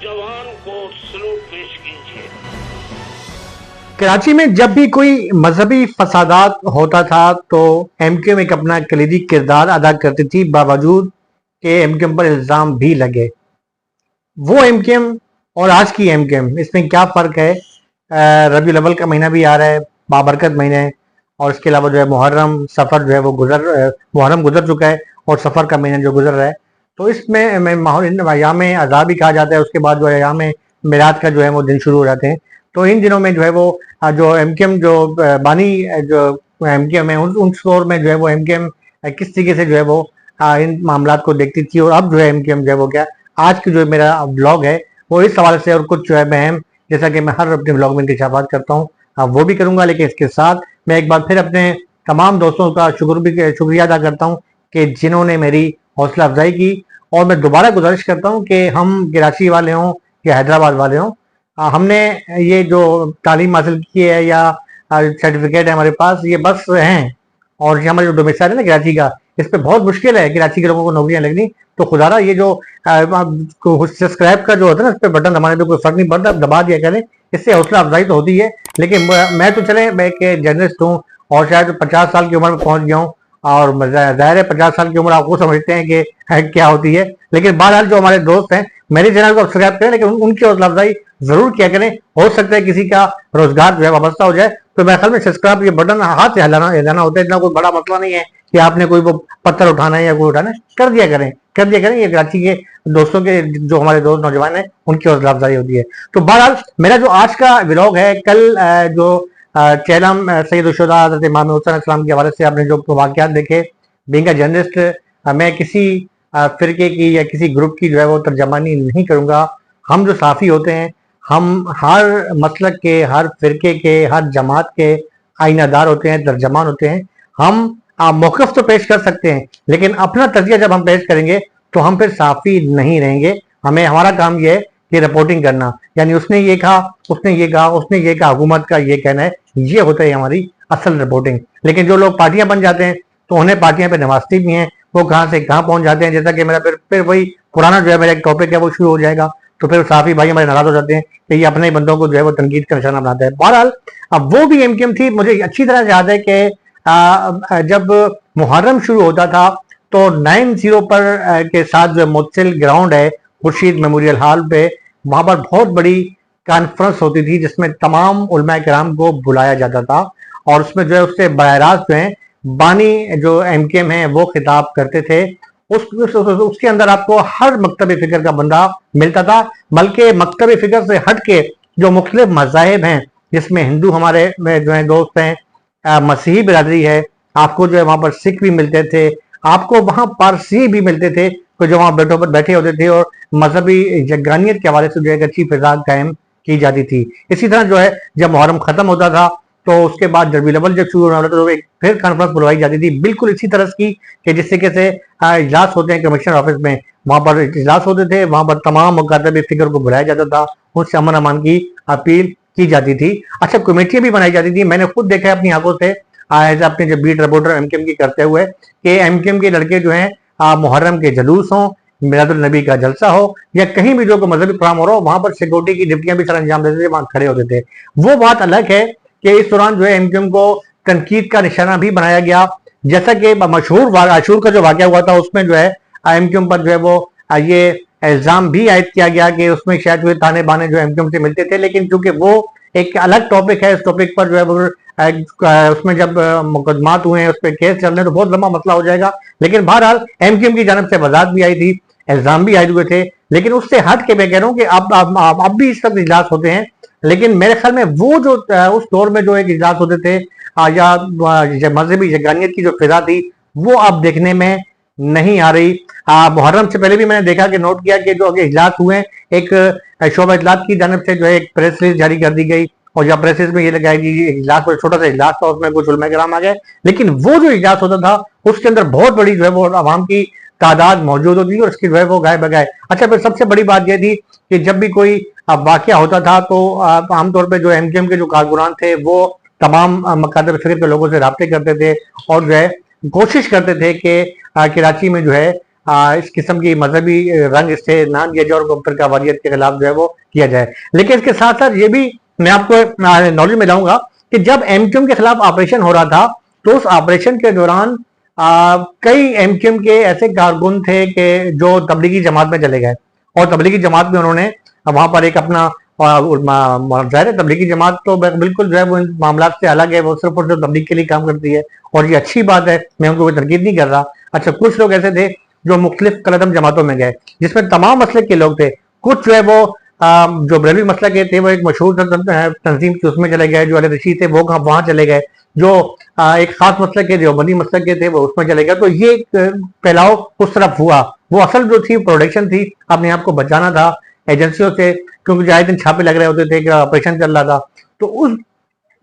जवान को सलूट पेश कीजिए। कराची में जब भी कोई मजहबी फसादात होता था तो एमक्यूएम एक अपना कलीदी किरदार अदा करती थी, बावजूद के एमक्यूएम पर इल्जाम भी लगे। वो एमक्यूएम और आज की एमक्यूएम, इसमें क्या फर्क है? रबीउल अव्वल का महीना भी आ रहा है, बाबरकत महीना है, और इसके अलावा जो है मुहर्रम सफर जो है वो मुहर्रम गुजर चुका है और सफर का महीना जो गुजर रहा है। तो इसमें अयाम अज़ा भी कहा जाता है। उसके बाद जो है अयाम मिलाद का जो है वो दिन शुरू हो जाते हैं। तो इन दिनों में जो है वो जो एमक्यूएम जो बानी जो एमक्यूएम है उन दौर में जो है वो एमक्यूएम किस तरीके से जो है वो इन मामलात को देखती थी, और अब जो है एमक्यूएम जो है वो क्या, आज की जो मेरा ब्लॉग है वो इस हवाले से और कुछ जो है अहम, जैसा कि मैं हर अपने ब्लॉग में इंकशाफात करता हूँ वो भी करूंगा। लेकिन इसके साथ मैं एक बार फिर अपने तमाम दोस्तों का शुक्रिया अदा करता हूँ कि जिन्होंने मेरी हौसला अफजाई की। और मैं दोबारा गुजारिश करता हूँ कि हम कराची वाले हों या हैदराबाद वाले हों, हमने ये जो तालीम हासिल की है या सर्टिफिकेट है हमारे पास, ये बस हैं। और ये हमारा जो डोमिसाइल है ना कराची का, इस पर बहुत मुश्किल है कराची के लोगों को नौकरियां लगनी। तो खुदारा ये जो सब्सक्राइब का जो होता है ना, इस पर बटन दबाने पे कोई फर्क नहीं पड़ता, दबा दिया करें, इससे हौसला अफजाई तो होती है। लेकिन मैं तो चले मैं एक जर्नलिस्ट हूँ और शायद 50 साल की उम्र में पहुंच गया हूँ, और जाहिर है 50 साल की उम्र आपको समझते हैं कि क्या होती है। लेकिन बहरहाल जो हमारे दोस्त हैं मेरे चैनल को सब्सक्राइब करें, लेकिन उनकी हौसला अफजाई जरूर किया करें। हो सकता है किसी का रोजगार जो है वाबस्ता हो जाए। तो मेरे ख्याल में सब्सक्राइब ये बटन हाथ से हिलाना होता है, इतना कोई बड़ा मसला नहीं है कि आपने कोई वो पत्थर उठाना है या कोई उठाना है, कर दिया करें। ये कराची के दोस्तों के जो हमारे दोस्त नौजवान हैं उनकी हौसला अफजाई होती है। तो बहरहाल मेरा जो आज का व्लॉग है, कल जो चेलम सैयद शुहदा हज़रत इमाम हुसैन अलैहिस्सलाम के हवाले से आपने जो वाक़यात देखे, बीइंग अ जर्नलिस्ट मैं किसी फिरके की या किसी ग्रुप की जो है वो तर्जमानी नहीं करूंगा। हम जो साफ़ी होते हैं, हम हर मसलक के, हर फिरके के, हर जमात के आईनादार होते हैं, तर्जमान होते हैं। हम मौक़िफ़ तो पेश कर सकते हैं, लेकिन अपना तज़किया जब हम पेश करेंगे तो हम फिर साफ़ी नहीं रहेंगे। हमारा काम ये है कि रिपोर्टिंग करना, यानी उसने ये कहा, हुकूमत का ये कहना है, ये होता है हमारी असल रिपोर्टिंग। लेकिन जो लोग पार्टियां बन जाते हैं तो उन्हें पार्टियां पे नवाजती भी हैं, वो कहाँ से कहाँ पहुंच जाते हैं। जैसा कि मेरा फिर वही पुराना जो है मेरा एक टॉपिक है वो शुरू हो जाएगा, तो फिर साफी भाई हमारे नाराज हो जाते हैं कि ये अपने बंदों को जो है वो तनकीद का निशाना बनाता है। बहरहाल अब वो भी एमक्यूएम थी। मुझे अच्छी तरह याद है कि जब मुहर्रम शुरू होता था तो 9-0 पर के साथ जो मुत्सिल ग्राउंड है खुर्शीद मेमोरियल हॉल पे, वहां पर बहुत बड़ी कॉन्फ्रेंस होती थी जिसमें तमाम उलमा किराम को बुलाया जाता था, और उसमें जो है उससे बराह रास्त जो है बानी जो एमक्यूएम है वो खिताब करते थे। उसके अंदर आपको हर मकतब फिक्र का बंदा मिलता था, बल्कि मकतब फिक्र से हट के जो मुख्तलिफ मज़ाहिब हैं, जिसमें हिंदू हमारे जो है दोस्त हैं, मसीही बिरादरी है, आपको जो है वहां पर सिख भी मिलते थे, आपको वहां पारसी भी मिलते थे, तो जो वहां बैठे होते थे, और मजहबी जगानियत के हवाले से जो है अच्छी फिजा कायम की जाती थी। इसी तरह जो है जब मुहर्रम खत्म होता था तो उसके बाद रबीउल अव्वल जब शुरू होने वाला था तो एक फिर कॉन्फ्रेंस बुलवाई जाती थी, बिल्कुल इसी तरह की कि जिस तरीके से इजलास होते हैं कमिश्नर ऑफिस में, वहां पर इजलास होते थे, वहां पर तमाम मुकातब फिक्र को बुलाया जाता था, उनसे अमन अमान की अपील की जाती थी। अच्छा, कमेटियां भी बनाई जाती थी। मैंने खुद देखा है अपनी आंखों से, अपने जो बीट रिपोर्टर एमक्यूएम की करते हुए, कि एमक्यूएम के लड़के जो हैं मुहर्रम के जलूस हों, मिलादुल नबी का जलसा हो, या कहीं भी जो मजहबी प्रोग्राम हो रहा हो, वहां पर सिक्योरिटी की ड्यूटियां भी सर अंजाम देते थे, वहां खड़े होते थे। वो बात अलग है कि इस दौरान जो है एमक्यूएम को तनकीद का निशाना भी बनाया गया। जैसा कि मशहूर आशूर का जो वाकया हुआ था उसमें जो है एमक्यूएम पर जो है वो ये इल्जाम भी आयद किया गया कि उसमें शायद हुए ताने बाने जो एमक्यूएम से मिलते थे। लेकिन चूंकि वो एक अलग टॉपिक है, इस टॉपिक पर जो है वो उसमें जब मुकदमात हुए हैं, उस पर केस चल रहे हैं, तो बहुत लंबा मसला हो जाएगा। लेकिन बहरहाल एमक्यूएम की जानब से वजाहत भी आई थी, इल्जाम भी आए हुए थे। लेकिन उससे हट के मैं कह रहा हूँ कि अब भी इस वक्त इजलास होते हैं, लेकिन मेरे ख्याल में वो जो उस दौर में जो एक इजलास होते थे या मजहबी जगानियत की जो फिजा थी, वो अब देखने में नहीं आ रही। मुहर्रम से पहले भी मैंने देखा कि नोट किया कि जो इजलास हुए, एक शोबा इजलास की जानब से जो है एक प्रेस रिलीज जारी कर दी गई, और जब प्रेस में ये लगाया कि इजलास पर छोटा सा इजलास था, उसमें कुछ उलमा किराम आ गए, लेकिन वो जो इजलास होता था उसके अंदर बहुत बड़ी जो है वो आवाम की तादाद मौजूद होती थी, और उसकी जो है वो गाय बगाए। अच्छा, फिर सबसे बड़ी बात यह थी कि जब भी कोई वाकया होता था तो आमतौर पर जो एमक्यूएम के जो कारकुनान थे वो तमाम मकातब फिक्र के लोगों से रब्ते करते थे, और जो है कोशिश करते थे कि कराची में जो है इस किस्म की मजहबी रंग इससे ना दिया जाए और कौम का वारियत के खिलाफ जो है वो किया जाए। लेकिन इसके साथ साथ ये भी मैं आपको नॉलेज में लाऊंगा कि जब एमक्यूएम के खिलाफ ऑपरेशन हो रहा था तो उस ऑपरेशन के दौरान कई एमक्यूएम के ऐसे कारकुन थे कि जो तबलीगी जमात में चले गए और तबलीगी जमात में उन्होंने वहां पर एक अपना जाहिर है तबलीगी जमात तो बिल्कुल जो है वो इन मामला से अलग है, वो सिर्फ और सिर्फ तबलीग के लिए काम करती है और ये अच्छी बात है, मैं उनको कोई तनकीद नहीं कर रहा। अच्छा, कुछ लोग ऐसे थे जो मुख्तलिफ कलदम जमातों में गए जिसमें तमाम मसलक के लोग थे। कुछ जो है वो जो बरेलवी मसलक के थे वो एक मशहूर तंजीम थी उसमें चले गए, जो अली रशीद थे वो वहां चले गए, जो एक खास मसलक के देवबंदी मसलक के थे वो उसमें चले गए। तो ये फैलाव उस तरफ हुआ। वो असल जो थी प्रोडक्शन थी, अपने आप को बचाना था एजेंसियों से, क्योंकि आए दिन छापे लग रहे होते थे कि ऑपरेशन चल रहा था। तो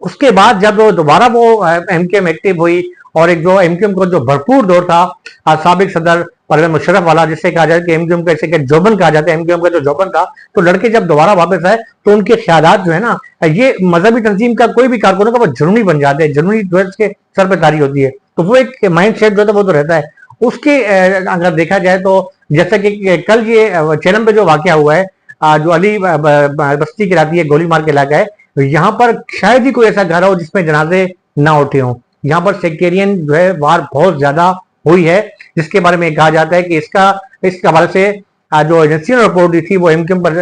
उसके बाद जब दोबारा वो एमकेएम एक्टिव हुई और एक जो एमक्यूएम को जो भरपूर दौर था साबिक सदर परवेज मुशर्रफ वाला, जिससे कहा जाए कि एमक्यूएम का इसे जोबन कहा जाता है, एमक्यूएम का जो जोबन था, तो लड़के जब दोबारा वापस आए तो उनके ख्यालात जो है ना, ये मजहबी तंजीम का कोई भी कारकुन होगा वो जुर्मी बन जाते हैं, जुर्मी जो है उसके सर पे तारी होती है, तो वो एक माइंड सेट जो है वो तो रहता है उसके। अगर देखा जाए तो जैसा कि कल ये चेलम पे जो वाकया हुआ है, जो अली बस्ती कराती है गोली मार के इलाका है, यहाँ पर शायद ही कोई ऐसा घर हो जिसमें जनाजे ना उठे हों। यहाँ पर सेक्टेरियन जो है वार बहुत ज्यादा हुई है, जिसके बारे में कहा जाता है कि इस हवाले से जो एजेंसी ने रिपोर्ट दी थी वो एमक्यूएम पर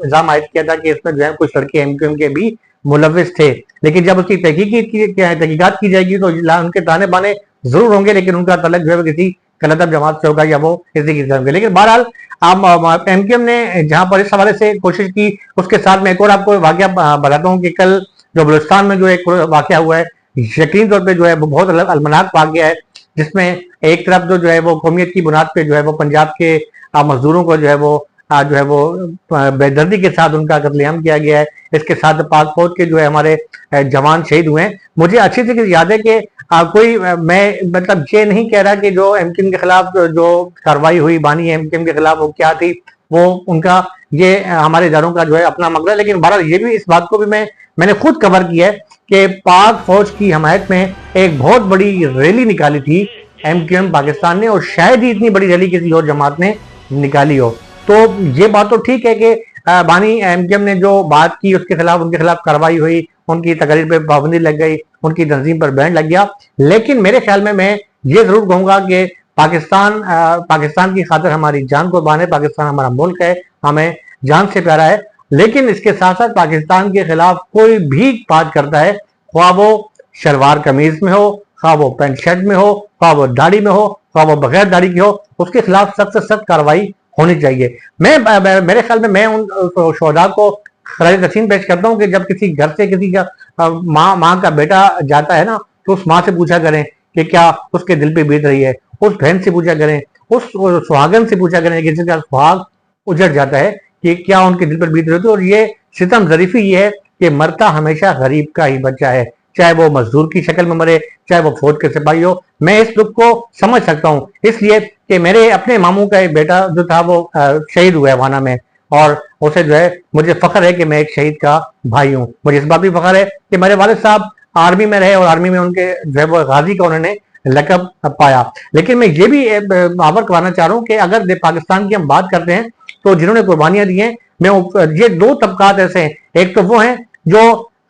इल्जाम आयद किया था कि इसमें जो है कुछ लड़के एमक्यूएम के भी मुलविस थे। लेकिन जब उसकी तहकीकात की जाएगी तो उनके ताने बाने जरूर होंगे, लेकिन उनका तलक जो है किसी कलदम जमात से होगा या वो किसी की तरफ। लेकिन बहरहाल आप एमक्यूएम ने जहां पर इस हवाले से कोशिश की, उसके साथ में एक और आपको वाकया बताता हूँ कि कल जो बलूचिस्तान में जो एक वाकया हुआ है, यकीन तौर पे जो है वो बहुत अलमनाक वाकया है, जिसमें एक तरफ जो है वो कौमियत की बुनियाद पे जो है वो पंजाब के मजदूरों को जो है वो बेदर्दी के साथ उनका कत्लेआम किया गया है। इसके साथ पाक फौज के जो है हमारे जवान शहीद हुए हैं। मुझे अच्छी से याद है कि कोई मैं मतलब ये नहीं कह रहा कि जो एमक्यूएम के खिलाफ जो कार्रवाई हुई बानी एमक्यूएम के खिलाफ वो क्या थी, वो उनका ये हमारे इदारों का जो है अपना मकसद, लेकिन बहरहाल ये भी इस बात को भी मैंने खुद कवर किया है कि पाक फौज की हमायत में एक बहुत बड़ी रैली निकाली थी एमक्यूएम पाकिस्तान ने, और शायद ही इतनी बड़ी रैली किसी और जमात ने निकाली हो। तो ये बात तो ठीक है कि बानी एमक्यूएम ने जो बात की उसके खिलाफ उनके खिलाफ कार्रवाई हुई, उनकी तकरीर पे पाबंदी लग गई, उनकी तंजीम पर बैन लग गया। लेकिन मेरे ख्याल में मैं ये जरूर कहूंगा कि पाकिस्तान की खातिर हमारी जान कुर्बान है, पाकिस्तान हमारा मुल्क है, हमें जान से प्यारा है। लेकिन इसके साथ साथ पाकिस्तान के खिलाफ कोई भी बात करता है, ख्वाह वो शलवार कमीज में हो, ख्वाह वो पैंट शर्ट में हो, ख्वाह वो दाढ़ी में हो, ख्वाह वो बगैर दाढ़ी की हो, उसके खिलाफ सख्त से सख्त कार्रवाई होनी चाहिए। मेरे ख्याल में मैं उन शोहदा को खराज तस्लीम पेश करता हूँ कि जब किसी घर से किसी का माँ का बेटा जाता है ना, तो उस माँ से पूछा करें कि क्या उसके दिल पे बीत रही है, उस बहन से पूछा करें, उस सुहागन से पूछा करें किसी का सुहाग उजड़ जाता है कि क्या उनके दिल पर बीत रही होती है। और ये सितम जरीफी ये है कि मरता हमेशा गरीब का ही बच्चा है, चाहे वो मजदूर की शक्ल में मरे, चाहे वो फौज के सिपाही हो। मैं इस दुख को समझ सकता हूँ, इसलिए कि मेरे अपने मामू का एक बेटा जो था वो शहीद हुआ है वाना में, और उसे जो है मुझे फख्र है कि मैं एक शहीद का भाई हूँ। मुझे इस बात भी फख्र है कि मेरे वालिद साहब आर्मी में रहे और आर्मी में उनके जो है वो गाजी का उन्होंने लकब पाया। लेकिन मैं ये भी बावर करवाना चाह रहा हूँ कि अगर पाकिस्तान की हम बात करते हैं तो जिन्होंने कुर्बानियां दी हैं, मैं ये दो तबकात ऐसे हैं, एक तो वो हैं जो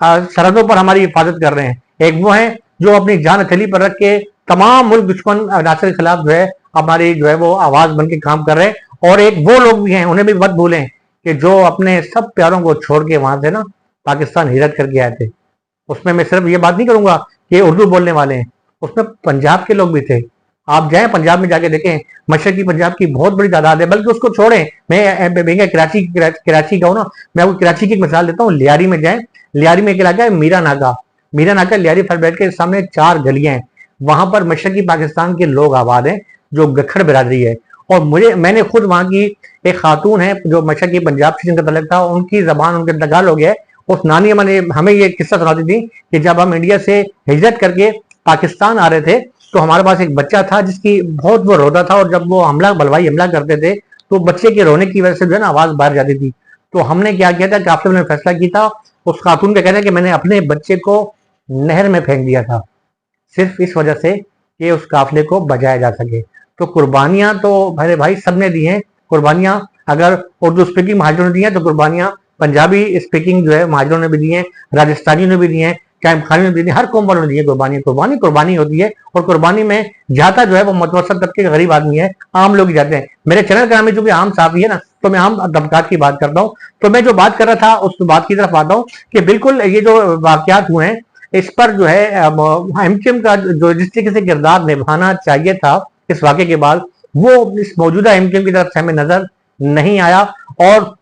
सरहदों पर हमारी हिफाजत कर रहे हैं, एक वो हैं जो अपनी जान हथेली पर रख के तमाम मुल्क दुश्मन नासिर के खिलाफ जो है हमारी जो है वो आवाज बन के काम कर रहे हैं, और एक वो लोग भी हैं, उन्हें भी मत भूलें कि जो अपने सब प्यारों को छोड़ के वहां से ना पाकिस्तान हिजरत करके आए थे। उसमें मैं सिर्फ ये बात नहीं करूंगा कि उर्दू बोलने वाले हैं, उसमें पंजाब के लोग भी थे। आप जाएं पंजाब में जाके देखें, मशरकी पंजाब की बहुत बड़ी तादाद है। बल्कि उसको छोड़ें, मैं कराची का हूँ ना, मैं आपको कराची की एक मिसाल देता हूँ। लियारी में जाएं, लियारी में एक इलाका है मीरा नाका लियारी फलबैट के सामने 4 गलियां हैं, वहां पर मशरकी पाकिस्तान के लोग आबाद हैं जो गखड़ बिरादरी है। और मैंने खुद वहां की एक खातून है जो मशरकी पंजाब से जिनका तलक था, उनकी जबान उनके दगाल हो गया। उस नानी अम्मा ने हमें ये किस्सा सुनाती थी कि जब हम इंडिया से हिजरत करके पाकिस्तान आ रहे थे तो हमारे पास एक बच्चा था जिसकी बहुत वो रोता था, और जब वो बलवाई हमला करते थे तो बच्चे के रोने की वजह से जो है ना आवाज बाहर जाती थी। तो हमने क्या किया था, काफिले ने फैसला किया था, उस खातून का कहना है कि मैंने अपने बच्चे को नहर में फेंक दिया था, सिर्फ इस वजह से कि उस काफिले को बचाया जा सके। तो कुर्बानियां तो मेरे भाई सबने दी हैं। कुर्बानियां अगर उर्दू स्पीकिंग महाजरों ने दी हैं तो कुर्बानियां पंजाबी स्पीकिंग जो है महाजरों ने भी दी हैं, राजस्थानियों ने भी दी हैं, चाहे खाने में दी हर कौम वालों ने दी है कुर्बानी। कुर्बानी कुर्बानी होती है और कुर्बानी में जाता जो है वो मुतवसत तबके का गरीब आदमी है, आम लोग ही जाते हैं। मेरे चैनल का नाम है चूंकि आम साफी है ना, तो मैं आम तबकात की बात करता हूँ। तो मैं जो बात कर रहा था उस बात की तरफ आता हूँ कि बिल्कुल ये जो वाकयात हुए हैं इस पर जो है एमक्यूएम का जो जिस तरीके से किरदार निभाना चाहिए था इस वाक़े के बाद, वो इस मौजूदा एमक्यूएम की तरफ से हमें नजर नहीं आया। और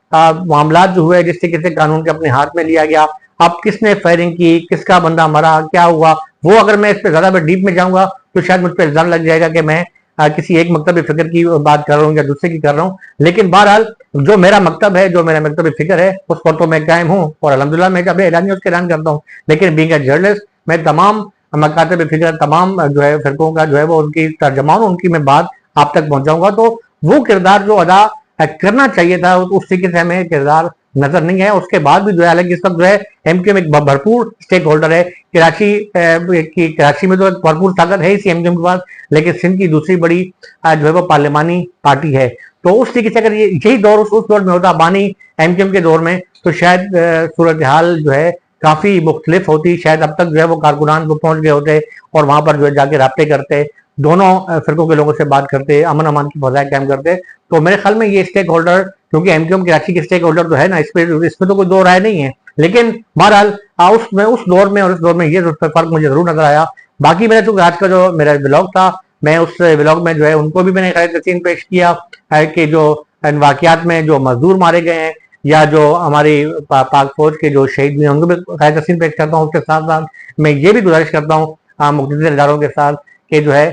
मामला जो हुए जिस तरीके से कानून के अपने हाथ में लिया गया, अब किसने फायरिंग की, किसका बंदा मरा, क्या हुआ, वो अगर मैं इस पर ज्यादा डीप में जाऊंगा तो शायद मुझ पर इल्जाम लग जाएगा कि मैं किसी एक मकतब फिक्र की बात कर रहा हूँ या दूसरे की कर रहा हूँ। लेकिन बहरहाल जो मेरा मकतब है, जो मेरा मकतब फिक्र है, उस पर तो मैं कायम हूँ और अल्हम्दुलिल्लाह मैं जब ऐलान उसका ऐलान करता हूँ। लेकिन बीइंग ए जर्नलिस्ट मैं तमाम मकातब फिक्र, तमाम जो है फिरकों का जो है वो उनकी तर्जमान, उनकी मैं बात आप तक पहुंचाऊंगा। तो वो किरदार जो अदा करना चाहिए था उस तरीके से हमें किरदार नजर नहीं है। उसके बाद भी जो है, हालांकि इस वक्त जो है एमक्यूएम एक भरपूर स्टेक होल्डर है। कराची में तो एक भरपूर ताकत है इसी एमक्यूएम के पास, लेकिन सिंध की दूसरी बड़ी जो है वो पार्लिमानी पार्टी है। तो उस तरीके से अगर यही दौर उस दौर में होता बानी एमक्यूएम के दौर में, तो शायद सूरत हाल जो है काफी मुख्तलिफ होती। शायद अब तक जो है वो कारकुनान को पहुंच गए होते और वहां पर जो है जाके राब्ते करते, दोनों फिरकों के लोगों से बात करते, अमन अमान की फजाएं कायम करते। तो मेरे ख्याल में ये स्टेक होल्डर, क्योंकि एमक्यूएम कराची के स्टेक होल्डर तो है ना, इसमें तो कोई दो राय नहीं है। लेकिन बहरहाल उस दौर में और इस दौर में ये फर्क मुझे जरूर नजर आया। बाकी मेरा चूंकि आज का जो मेरा ब्लॉग था, मैं उस ब्लॉग में जो है उनको भी मैंने खैर तस्लीम पेश किया है कि जो वाकयात में जो मजदूर मारे गए हैं या जो हमारी पाक फौज के जो शहीद हुए हैं उनको भी खैर तस्लीम पेश करता हूँ। उसके साथ साथ मैं ये भी गुजारिश करता हूँ मुख्तलिफ इदारों के साथ कि जो है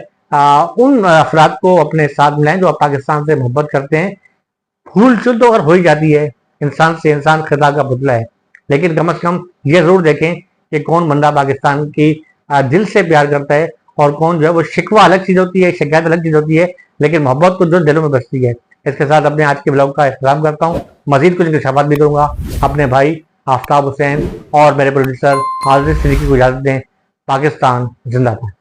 उन अफराद को अपने साथ मिलाएं जो पाकिस्तान से मोहब्बत करते हैं। भूल चूक तो अगर हो ही जाती है, इंसान से इंसान खिता का पुतला है, लेकिन कम से कम ये जरूर देखें कि कौन बंदा पाकिस्तान की दिल से प्यार करता है और कौन जो है वो शिकवा अलग चीज होती है, शिकायत अलग चीज होती है, लेकिन मोहब्बत तो जो दिलों में बसती है। इसके साथ अपने आज के ब्लॉग का इख्तिताम करता हूँ। मजीद कुछ इंकशाफात भी करूंगा। अपने भाई आफ्ताब हुसैन और मेरे प्रोड्यूसर आज़िज़ सिद्दीकी को इजाजत दें। पाकिस्तान जिंदाबाद।